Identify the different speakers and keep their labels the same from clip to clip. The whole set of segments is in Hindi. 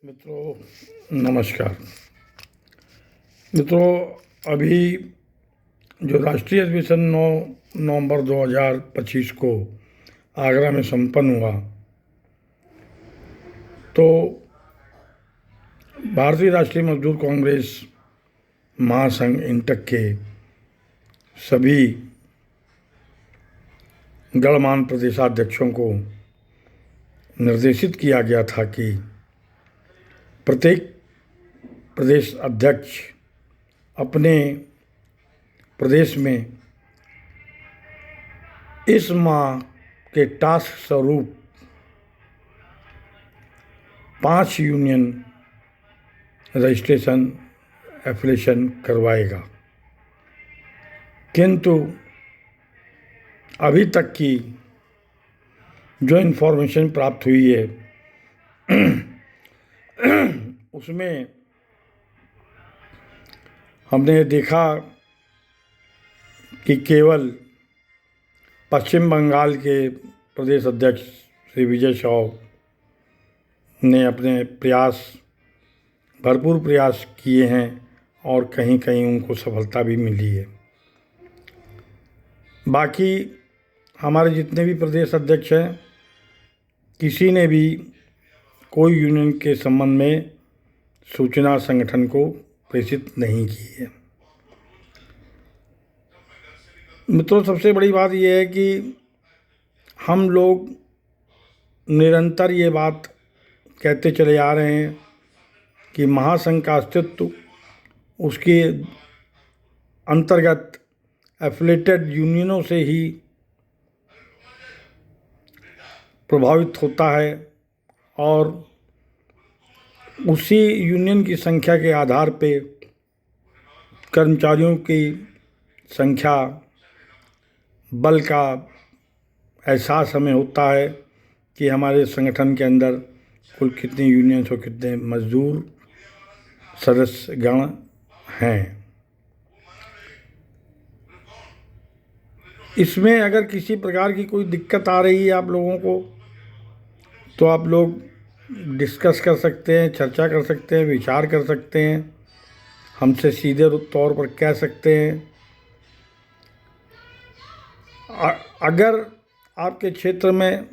Speaker 1: मित्रों नमस्कार। मित्रों, अभी जो राष्ट्रीय अधिवेशन 9 नवंबर 2025 को आगरा में संपन्न हुआ, तो भारतीय राष्ट्रीय मजदूर कांग्रेस महासंघ इंटक के सभी गणमान्य प्रदेशाध्यक्षों को निर्देशित किया गया था कि प्रत्येक प्रदेश अध्यक्ष अपने प्रदेश में इस माह के टास्क स्वरूप 5 यूनियन रजिस्ट्रेशन एफिलिएशन करवाएगा। किंतु अभी तक की जो इन्फॉर्मेशन प्राप्त हुई है उसमें हमने देखा कि केवल पश्चिम बंगाल के प्रदेश अध्यक्ष श्री विजय साव ने अपने भरपूर प्रयास किए हैं और कहीं कहीं उनको सफलता भी मिली है। बाकी हमारे जितने भी प्रदेश अध्यक्ष हैं, किसी ने भी कोई यूनियन के संबंध में सूचना संगठन को प्रेषित नहीं की है। मित्रों, सबसे बड़ी बात यह है कि हम लोग निरंतर ये बात कहते चले आ रहे हैं कि महासंघ का अस्तित्व उसके अंतर्गत एफिलिएटेड यूनियनों से ही प्रभावित होता है और उसी यूनियन की संख्या के आधार पे कर्मचारियों की संख्या बल का एहसास हमें होता है कि हमारे संगठन के अंदर कुल कितने यूनियंस और कितने मजदूर सदस्य गण हैं। इसमें अगर किसी प्रकार की कोई दिक्कत आ रही है आप लोगों को, तो आप लोग डिस्कस कर सकते हैं, चर्चा कर सकते हैं, विचार कर सकते हैं, हमसे सीधे तौर पर कह सकते हैं। अगर आपके क्षेत्र में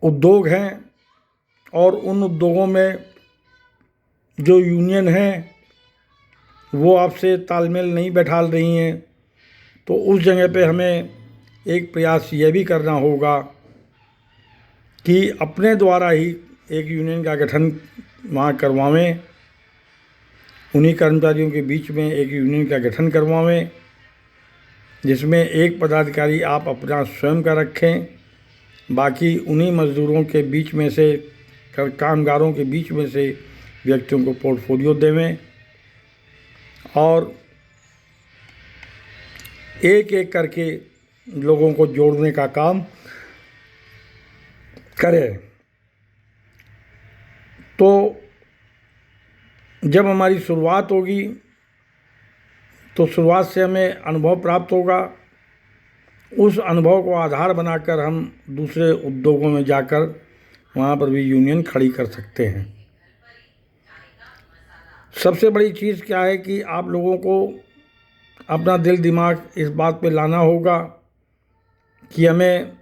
Speaker 1: उद्योग हैं और उन उद्योगों में जो यूनियन हैं वो आपसे तालमेल नहीं बैठा रही हैं, तो उस जगह पे हमें एक प्रयास ये भी करना होगा कि अपने द्वारा ही एक यूनियन का गठन वहाँ करवावें, उन्हीं कर्मचारियों के बीच में एक यूनियन का गठन करवावें, जिसमें एक पदाधिकारी आप अपना स्वयं का रखें, बाकी उन्हीं मजदूरों के बीच में से कामगारों के बीच में से व्यक्तियों को पोर्टफोलियो देवें और एक एक करके लोगों को जोड़ने का काम करें। तो जब हमारी शुरुआत होगी तो शुरुआत से हमें अनुभव प्राप्त होगा। उस अनुभव को आधार बनाकर हम दूसरे उद्योगों में जाकर वहाँ पर भी यूनियन खड़ी कर सकते हैं। सबसे बड़ी चीज़ क्या है कि आप लोगों को अपना दिल दिमाग इस बात पे लाना होगा कि हमें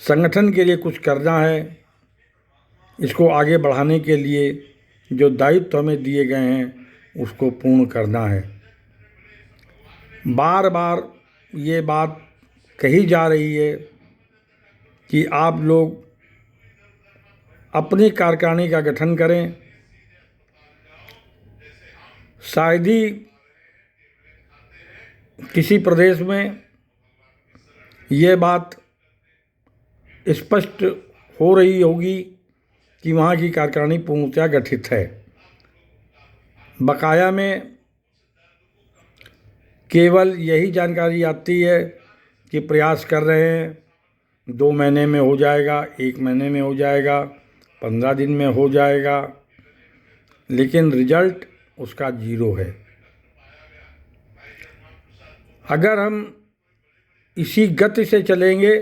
Speaker 1: संगठन के लिए कुछ करना है। इसको आगे बढ़ाने के लिए जो दायित्व हमें दिए गए हैं उसको पूर्ण करना है। बार बार ये बात कही जा रही है कि आप लोग अपनी कार्यकारिणी का गठन करें। शायद ही किसी प्रदेश में ये बात स्पष्ट हो रही होगी कि वहाँ की कार्यकारिणी पूर्णतः गठित है। बकाया में केवल यही जानकारी आती है कि प्रयास कर रहे हैं, 2 महीने में हो जाएगा, 1 महीने में हो जाएगा, 15 दिन में हो जाएगा, लेकिन रिजल्ट उसका 0 है। अगर हम इसी गति से चलेंगे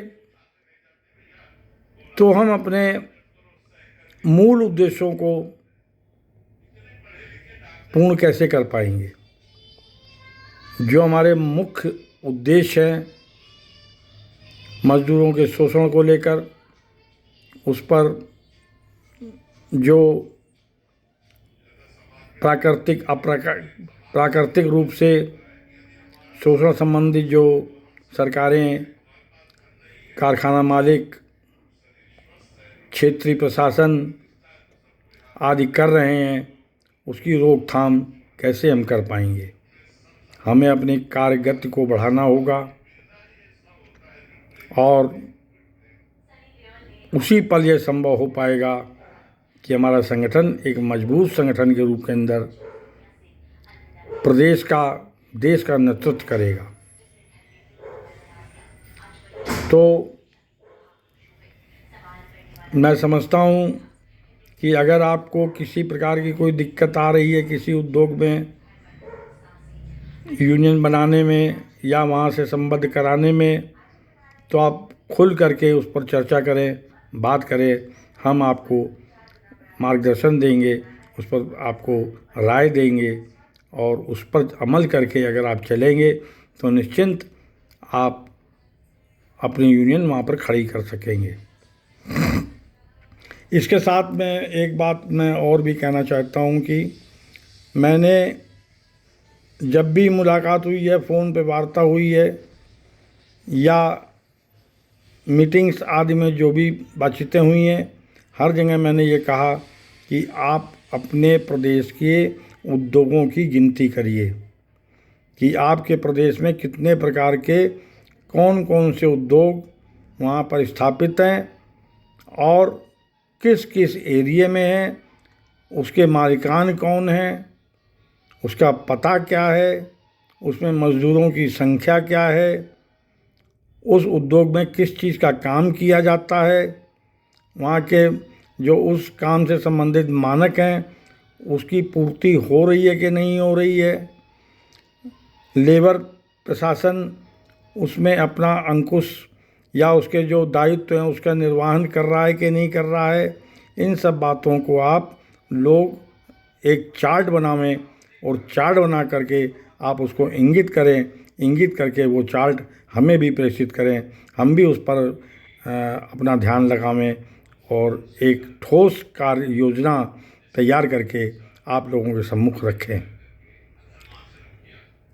Speaker 1: तो हम अपने मूल उद्देश्यों को पूर्ण कैसे कर पाएंगे। जो हमारे मुख्य उद्देश्य हैं मजदूरों के शोषण को लेकर, उस पर जो प्राकृतिक रूप से शोषण संबंधी जो सरकारें, कारखाना मालिक, क्षेत्रीय प्रशासन आदि कर रहे हैं, उसकी रोकथाम कैसे हम कर पाएंगे। हमें अपनी कार्यगति को बढ़ाना होगा और उसी पल यह संभव हो पाएगा कि हमारा संगठन एक मजबूत संगठन के रूप के अंदर देश का नेतृत्व करेगा। तो मैं समझता हूँ कि अगर आपको किसी प्रकार की कोई दिक्कत आ रही है किसी उद्योग में यूनियन बनाने में या वहाँ से संबद्ध कराने में, तो आप खुल करके उस पर चर्चा करें, बात करें। हम आपको मार्गदर्शन देंगे, उस पर आपको राय देंगे और उस पर अमल करके अगर आप चलेंगे तो निश्चिंत आप अपनी यूनियन वहाँ पर खड़ी कर सकेंगे। इसके साथ में एक बात मैं और भी कहना चाहता हूँ कि मैंने जब भी मुलाकात हुई है, फ़ोन पे वार्ता हुई है या मीटिंग्स आदि में जो भी बातचीतें हुई हैं, हर जगह मैंने ये कहा कि आप अपने प्रदेश के उद्योगों की गिनती करिए कि आपके प्रदेश में कितने प्रकार के कौन कौन से उद्योग वहाँ पर स्थापित हैं और किस किस एरिया में हैं, उसके मालिकान कौन हैं, उसका पता क्या है, उसमें मज़दूरों की संख्या क्या है, उस उद्योग में किस चीज़ का काम किया जाता है, वहाँ के जो उस काम से संबंधित मानक हैं उसकी पूर्ति हो रही है कि नहीं हो रही है, लेबर प्रशासन उसमें अपना अंकुश या उसके जो दायित्व हैं उसका निर्वहन कर रहा है कि नहीं कर रहा है। इन सब बातों को आप लोग एक चार्ट बनावें और चार्ट बना करके आप उसको इंगित करें, इंगित करके वो चार्ट हमें भी प्रेषित करें, हम भी उस पर अपना ध्यान लगावें और एक ठोस कार्य योजना तैयार करके आप लोगों के सम्मुख रखें।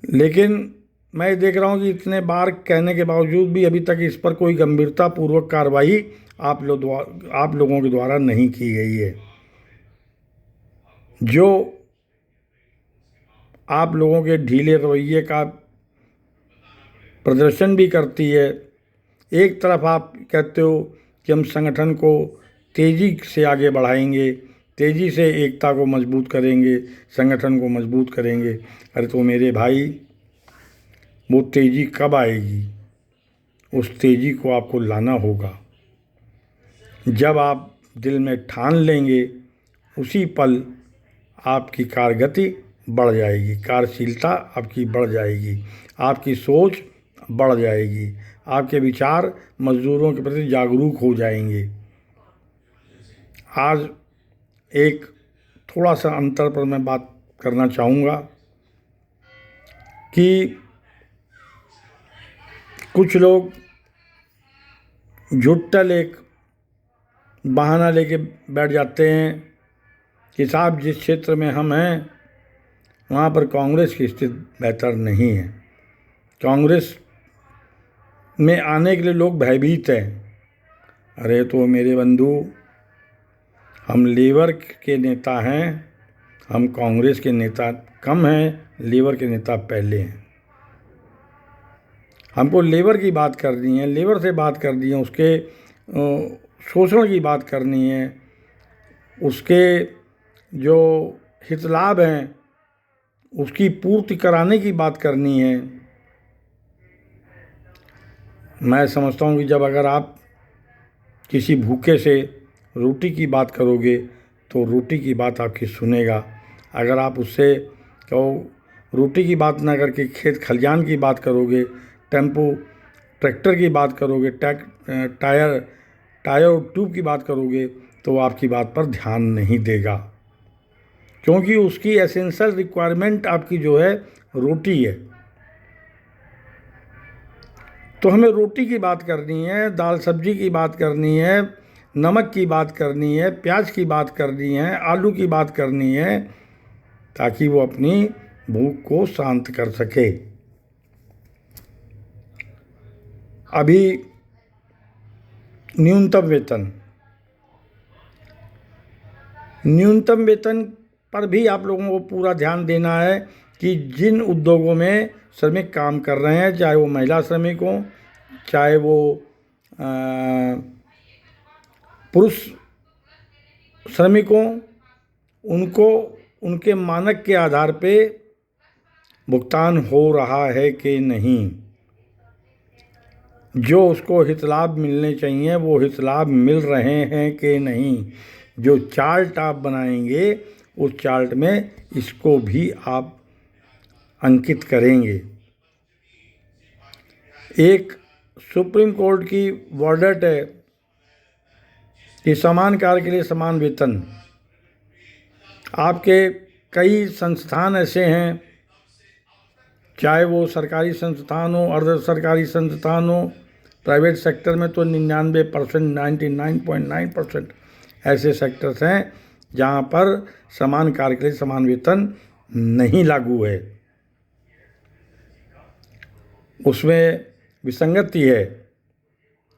Speaker 1: लेकिन मैं देख रहा हूँ कि इतने बार कहने के बावजूद भी अभी तक इस पर कोई गंभीरतापूर्वक कार्रवाई आप लोगों के द्वारा नहीं की गई है। जो आप लोगों के ढीले रवैये का प्रदर्शन भी करती है। एक तरफ आप कहते हो कि हम संगठन को तेज़ी से आगे बढ़ाएंगे, तेज़ी से एकता को मजबूत करेंगे, संगठन को मजबूत करेंगे। अरे तो मेरे भाई, वो तेज़ी कब आएगी? उस तेज़ी को आपको लाना होगा जब आप दिल में ठान लेंगे, उसी पल आपकी कार्यगति बढ़ जाएगी, कार्यशीलता आपकी बढ़ जाएगी, आपकी सोच बढ़ जाएगी, आपके विचार मज़दूरों के प्रति जागरूक हो जाएंगे। आज एक थोड़ा सा अंतर पर मैं बात करना चाहूँगा कि कुछ लोग झुट्टल एक बहाना लेके बैठ जाते हैं कि साहब जिस क्षेत्र में हम हैं वहाँ पर कांग्रेस की स्थिति बेहतर नहीं है, कांग्रेस में आने के लिए लोग भयभीत हैं। अरे तो मेरे बंधु, हम लेबर के नेता हैं, हम कांग्रेस के नेता कम हैं, लेबर के नेता पहले हैं। हमको लेबर की बात करनी है, लेबर से बात करनी है, उसके शोषण की बात करनी है, उसके जो हित लाभ हैं उसकी पूर्ति कराने की बात करनी है। मैं समझता हूँ कि जब अगर आप किसी भूखे से रोटी की बात करोगे तो रोटी की बात आपकी सुनेगा। अगर आप उससे कहो रोटी की बात ना करके खेत खलिहान की बात करोगे, टेम्पो ट्रैक्टर की बात करोगे, टायर और ट्यूब की बात करोगे तो वो आपकी बात पर ध्यान नहीं देगा, क्योंकि उसकी एसेंशियल रिक्वायरमेंट आपकी जो है रोटी है। तो हमें रोटी की बात करनी है, दाल सब्जी की बात करनी है, नमक की बात करनी है, प्याज की बात करनी है, आलू की बात करनी है, ताकि वो अपनी भूख को शांत कर सके। अभी न्यूनतम वेतन पर भी आप लोगों को पूरा ध्यान देना है कि जिन उद्योगों में श्रमिक काम कर रहे हैं, चाहे वो महिला श्रमिक हों, चाहे वो पुरुष श्रमिक हों, उनको उनके मानक के आधार पे भुगतान हो रहा है कि नहीं। जो उसको हित लाभ मिलने चाहिए वो हित लाभ मिल रहे हैं कि नहीं। जो चार्ट आप बनाएंगे उस चार्ट में इसको भी आप अंकित करेंगे। एक सुप्रीम कोर्ट की वर्डिक्ट है कि समान कार्य के लिए समान वेतन। आपके कई संस्थान ऐसे हैं, चाहे वो सरकारी संस्थान हो, अर्ध सरकारी संस्थान हो, प्राइवेट सेक्टर में तो 99%, 99.9% ऐसे सेक्टर्स हैं जहाँ पर समान कार्य के लिए समान वेतन नहीं लागू है, उसमें विसंगति है।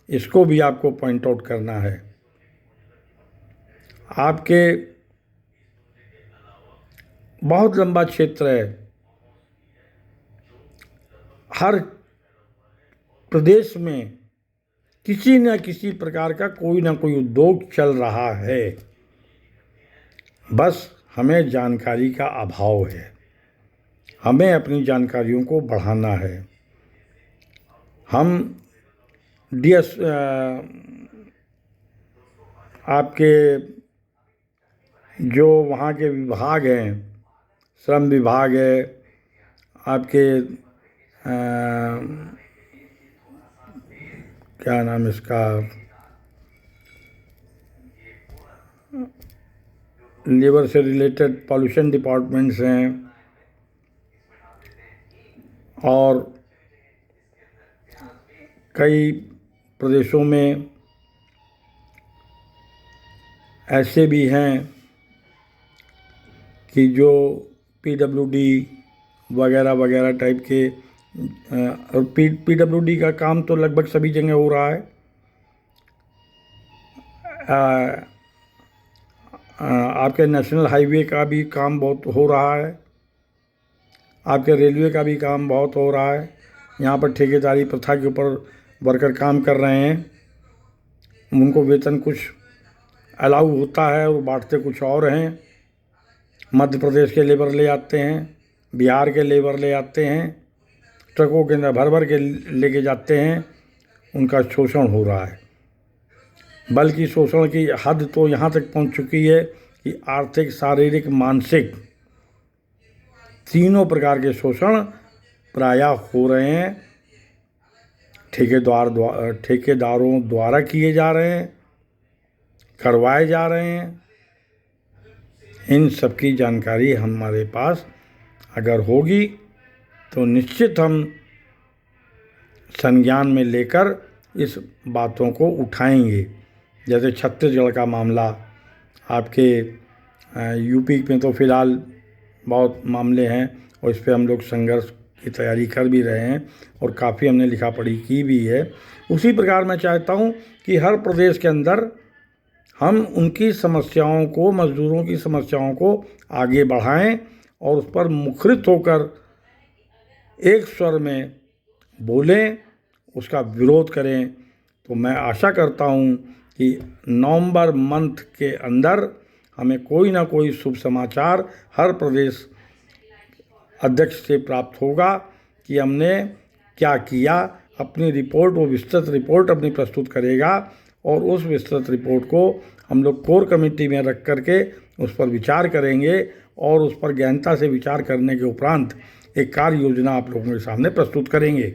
Speaker 1: इसको भी आपको पॉइंट आउट करना है। आपके बहुत लंबा क्षेत्र है, हर प्रदेश में किसी न किसी प्रकार का कोई ना कोई उद्योग चल रहा है, बस हमें जानकारी का अभाव है। हमें अपनी जानकारियों को बढ़ाना है। हम आपके जो वहाँ के विभाग हैं, श्रम विभाग है, आपके क्या नाम इसका, लेबर से रिलेटेड पॉल्यूशन डिपार्टमेंट्स हैं, और कई प्रदेशों में ऐसे भी हैं कि जो PWD वगैरह वगैरह टाइप के, और PWD का काम तो लगभग सभी जगह हो रहा है। आपके नेशनल हाईवे का भी काम बहुत हो रहा है, आपके रेलवे का भी काम बहुत हो रहा है। यहाँ पर ठेकेदारी प्रथा के ऊपर वर्कर काम कर रहे हैं, उनको वेतन कुछ अलाउ होता है और बांटते कुछ और हैं। मध्य प्रदेश के लेबर ले आते हैं, बिहार के लेबर ले आते हैं, ट्रकों के अंदर भर भर के लेके जाते हैं, उनका शोषण हो रहा है। बल्कि शोषण की हद तो यहाँ तक पहुँच चुकी है कि आर्थिक, शारीरिक, मानसिक तीनों प्रकार के शोषण प्रायः हो रहे हैं। ठेकेदारों द्वारा किए जा रहे हैं, करवाए जा रहे हैं। इन सब की जानकारी हमारे पास अगर होगी तो निश्चित हम संज्ञान में लेकर इस बातों को उठाएंगे। जैसे छत्तीसगढ़ का मामला, आपके यूपी में तो फ़िलहाल बहुत मामले हैं और इस पर हम लोग संघर्ष की तैयारी कर भी रहे हैं और काफ़ी हमने लिखा पढ़ी की भी है। उसी प्रकार मैं चाहता हूँ कि हर प्रदेश के अंदर हम उनकी समस्याओं को, मजदूरों की समस्याओं को आगे बढ़ाएं और उस पर मुखरित होकर एक स्वर में बोलें, उसका विरोध करें। तो मैं आशा करता हूँ कि नवंबर मंथ के अंदर हमें कोई ना कोई शुभ समाचार हर प्रदेश अध्यक्ष से प्राप्त होगा कि हमने क्या किया। अपनी रिपोर्ट, वो विस्तृत रिपोर्ट अपनी प्रस्तुत करेगा और उस विस्तृत रिपोर्ट को हम लोग कोर कमेटी में रख करके उस पर विचार करेंगे और उस पर गहनता से विचार करने के उपरांत एक कार्य योजना आप लोगों के सामने प्रस्तुत करेंगे।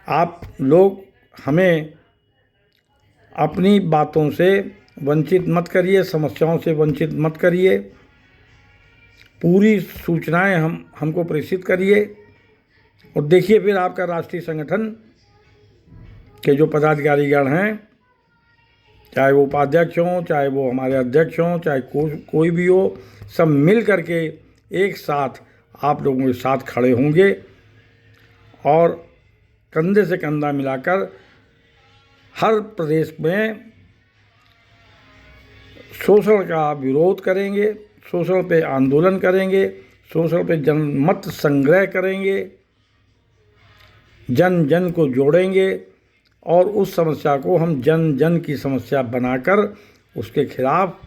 Speaker 1: आप लोग हमें अपनी बातों से वंचित मत करिए, समस्याओं से वंचित मत करिए। पूरी सूचनाएं हमको प्रेषित करिए और देखिए फिर आपका राष्ट्रीय संगठन के जो पदाधिकारीगण हैं, चाहे वो उपाध्यक्ष हों, चाहे वो हमारे अध्यक्ष हों, चाहे कोई भी हो, सब मिल करके एक साथ आप लोगों के साथ खड़े होंगे और कंधे से कंधा मिलाकर हर प्रदेश में शोषण का विरोध करेंगे, शोषण पे आंदोलन करेंगे, शोषण पे जनमत संग्रह करेंगे, जन जन को जोड़ेंगे और उस समस्या को हम जन जन की समस्या बनाकर उसके खिलाफ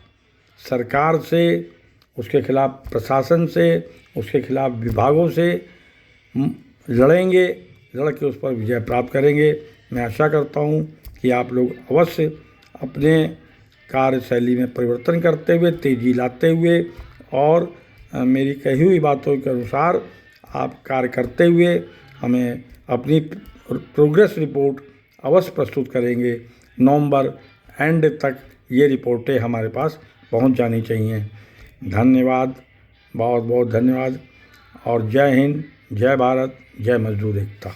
Speaker 1: सरकार से, उसके खिलाफ प्रशासन से, उसके खिलाफ विभागों से लड़ेंगे, लड़ के उस पर विजय प्राप्त करेंगे। मैं आशा करता हूँ कि आप लोग अवश्य अपने कार्यशैली में परिवर्तन करते हुए, तेज़ी लाते हुए और मेरी कही हुई बातों के अनुसार आप कार्य करते हुए हमें अपनी प्रोग्रेस रिपोर्ट अवश्य प्रस्तुत करेंगे। नवंबर एंड तक ये रिपोर्टें हमारे पास पहुंच जानी चाहिए। धन्यवाद, बहुत बहुत धन्यवाद और जय हिंद, जय भारत, जय मजदूर एकता।